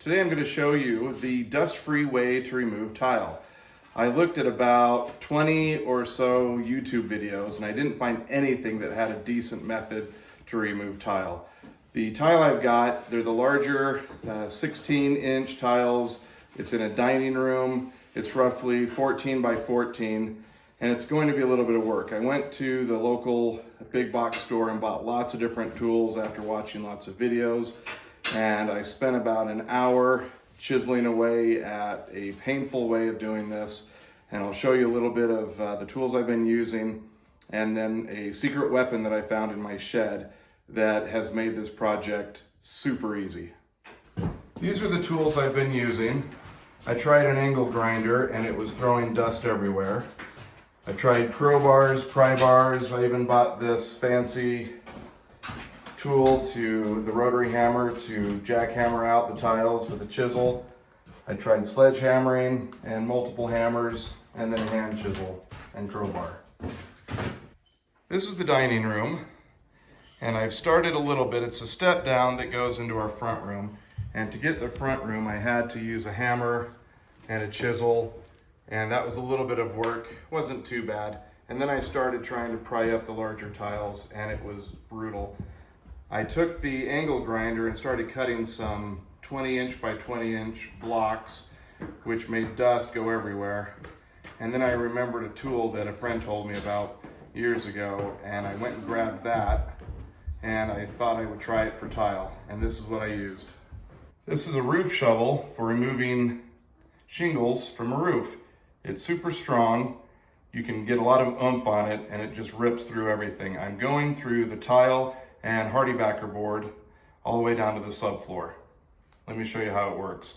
Today I'm going to show you the dust-free way to remove tile. I looked at about 20 or so YouTube videos and I didn't find anything that had a decent method to remove tile. The tile I've got, they're the larger 16-inch tiles. It's in a dining room. It's roughly 14 by 14 and it's going to be a little bit of work. I went to the local big box store and bought lots of different tools after watching lots of videos. And I spent about an hour chiseling away at a painful way of doing this. And I'll show you a little bit of the tools I've been using and then a secret weapon that I found in my shed that has made this project super easy. These are the tools I've been using. I tried an angle grinder and it was throwing dust everywhere. I tried crowbars, pry bars. I even bought this fancy tool the rotary hammer to jackhammer out the tiles with a chisel. I tried sledgehammering and multiple hammers and then a hand chisel and crowbar. This is the dining room and I've started a little bit. It's a step down that goes into our front room, and to get the front room I had to use a hammer and a chisel, and that was a little bit of work. It wasn't too bad. And then I started trying to pry up the larger tiles and it was brutal. I took the angle grinder and started cutting some 20-inch by 20-inch blocks, which made dust go everywhere. And then I remembered a tool that a friend told me about years ago, and I went and grabbed that, and I thought I would try it for tile, and this is what I used. This is a roof shovel for removing shingles from a roof. It's super strong. You can get a lot of oomph on it, and it just rips through everything. I'm going through the tile and hardy backerboard all the way down to the subfloor. Let me show you how it works.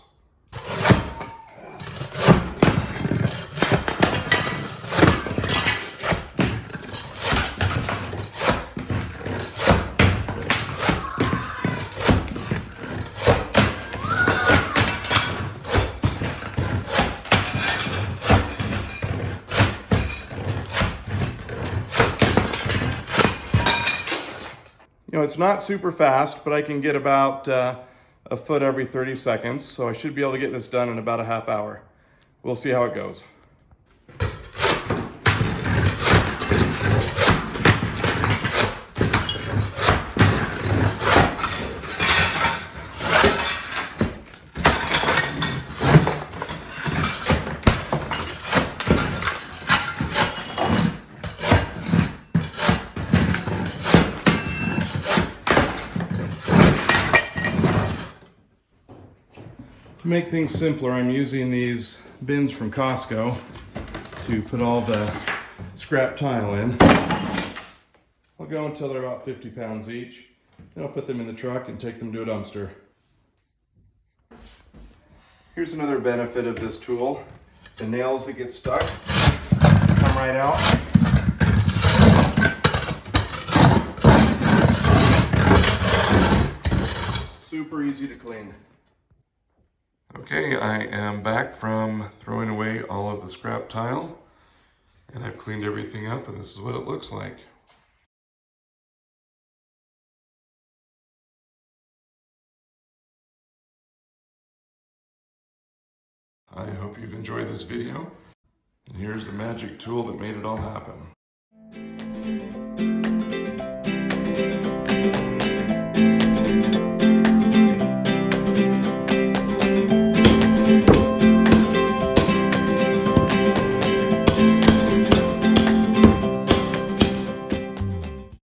You know, it's not super fast, but I can get about a foot every 30 seconds, so I should be able to get this done in about a half hour. We'll see how it goes. To make things simpler, I'm using these bins from Costco to put all the scrap tile in. I'll go until they're about 50 pounds each. Then I'll put them in the truck and take them to a dumpster. Here's another benefit of this tool. The nails that get stuck come right out. Super easy to clean. Okay, I am back from throwing away all of the scrap tile, and I've cleaned everything up, and this is what it looks like. I hope you've enjoyed this video, and here's the magic tool that made it all happen.